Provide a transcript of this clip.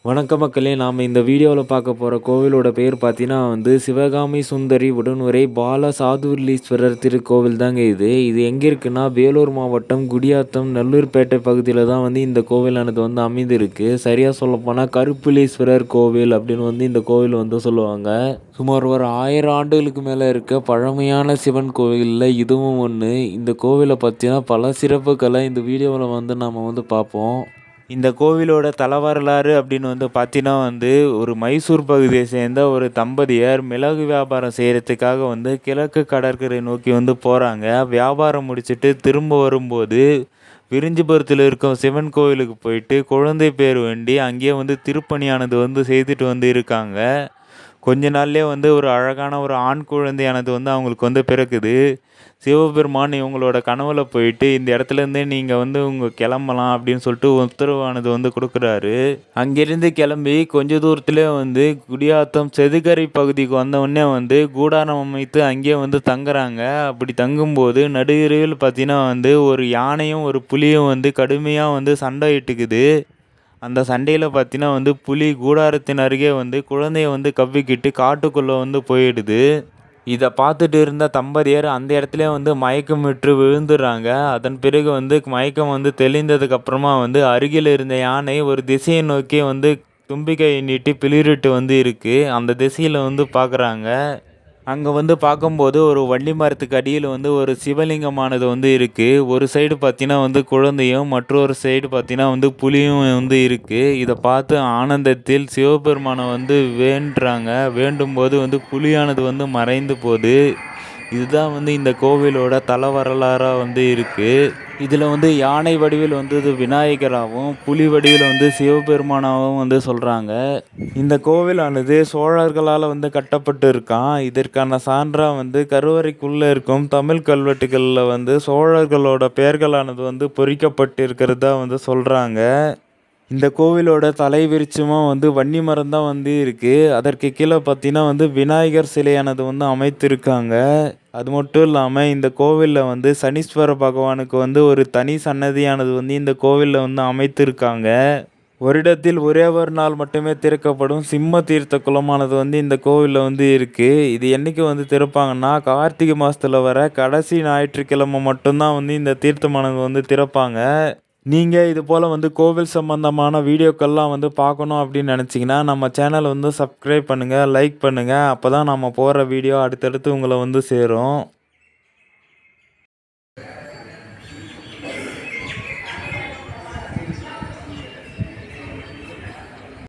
வணக்கம் மக்களே! நாம இந்த வீடியோல பார்க்க போற கோவிலோட பேர் பார்த்தீங்கன்னா சிவகாமி சுந்தரி உடனுறை பாலசாதுர்லீஸ்வரர் திருக்கோவில் தாங்க இது. இது எங்க இருக்குன்னா, வேலூர் மாவட்டம் குடியாத்தம் நல்லூர்பேட்டை பகுதியில தான் இந்த கோவிலானது அமைந்திருக்கு. சரியா சொல்லப்போனா கருப்புலீஸ்வரர் கோவில் அப்படின்னு இந்த கோவில் சொல்லுவாங்க. சுமார் ஒரு 1000 ஆண்டுகளுக்கு மேல இருக்க பழமையான சிவன் கோவில்ல இதுவும் ஒண்ணு. இந்த கோவில பத்தின பல சிறப்புகள இந்த வீடியோல நாம பார்ப்போம். இந்த கோவிலோட தலவரலாறு அப்படின்னு பார்த்தீங்கன்னா ஒரு மைசூர் பகுதியை சேர்ந்த ஒரு தம்பதியர் மிளகு வியாபாரம் செய்கிறதுக்காக கிழக்கு கடற்கரை நோக்கி போகிறாங்க. வியாபாரம் முடிச்சுட்டு திரும்ப வரும்போது விரிஞ்சிபுரத்தில் இருக்கும் சிவன் கோவிலுக்கு போயிட்டு குழந்தை பேர் வேண்டி அங்கேயே திருப்பணியானது செய்துட்டு இருக்காங்க. கொஞ்ச நாள்லயே ஒரு அழகான ஒரு ஆண் குழந்தையானது அவங்களுக்கு பிறக்குது. சிவபெருமான் இவங்களோட கனவுல போயிட்டு, இந்த இடத்துலேருந்தே நீங்க உங்க கிளம்பலாம் அப்படின்னு சொல்லிட்டு உத்தரவானது குடுக்குறாரு. அங்கிருந்து கிளம்பி கொஞ்ச தூரத்திலே குடியாத்தம் செதுக்கரை பகுதிக்கு வந்தவுடனே கூடாரம் அமைத்து அங்கேயே தங்குறாங்க. அப்படி தங்கும்போது நடுஇரவில் பார்த்தீங்கன்னா ஒரு யானையும் ஒரு புலியும் கடுமையா சண்டை இட்டுக்குது. அந்த சண்டையில பார்த்தீங்கன்னா புலி கூடாரத்தின் அருகே குழந்தைய கவ்விக்கிட்டு காட்டுக்குள்ள போயிடுது. இத பார்த்துட்டு இருந்த தம்பதியர் அந்த இடத்துலயே மயக்கமுற்று விழுந்துடுறாங்க. அதன் பிறகு மயக்கம் தெளிந்ததுக்கு அப்புறமா அருகில் இருந்த யானை ஒரு திசையை நோக்கி தும்பிக்கையை நீட்டி பிளிறிட்டு இருக்கு. அந்த திசையில பார்க்குறாங்க. அங்க பார்க்கும்போது ஒரு வள்ளி மரத்துக்கு அடியில ஒரு சிவலிங்கமானது இருக்கு. ஒரு சைடு பார்த்தீங்கன்னா குழந்தையும், மற்றொரு சைடு பார்த்தீங்கன்னா புலியும் இருக்கு. இத பார்த்து ஆனந்தத்தில் சிவபெருமான வேண்டுறாங்க. வேண்டும்போது புலியானது மறைந்து போது. இதுதான் இந்த கோவிலோட தலவரலாறா இருக்கு. இதுல யானை வடிவில் விநாயகராவும், புலி வடிவில் சிவபெருமானாவும் சொல்றாங்க. இந்த கோவிலானது சோழர்களால கட்டப்பட்டு இருக்காம். இதற்கான சான்றா கருவறைக்குள்ள இருக்கும் தமிழ் கல்வெட்டுகள்ல சோழர்களோட பெயர்களானது பொறிக்கப்பட்டு இருக்கிறதா சொல்றாங்க. இந்த கோவிலோட தலைவிருட்சமா வன்னி மரம் தான் இருக்கு. அதற்கு கீழ பார்த்தீங்கன்னா விநாயகர் சிலையானது அமைத்திருக்காங்க. அது மட்டும் இல்லாம இந்த கோவில்ல சனீஸ்வர பகவானுக்கு ஒரு தனி சன்னதியானது இந்த கோவில்ல அமைத்திருக்காங்க. வருடத்தில் ஒரே ஒரு நாள் மட்டுமே திறக்கப்படும் சிம்ம தீர்த்த குளமானது இந்த கோவில்ல இருக்கு. இது என்னைக்கு திறப்பாங்கன்னா, கார்த்திகை மாசத்துல வர கடைசி ஞாயிற்றுக்கிழமை மட்டும் தான் இந்த தீர்த்தமானது திறப்பாங்க. நீங்க இது போல கோவில் சம்பந்தமான வீடியோக்கள்லாம் பார்க்கணும் அப்படின்னு நினைச்சீங்கன்னா, நம்ம சேனல் சப்ஸ்கிரைப் பண்ணுங்க, லைக் பண்ணுங்க. அப்பதான் நம்ம போடுற வீடியோ அடுத்தடுத்து உங்கள சேரும்.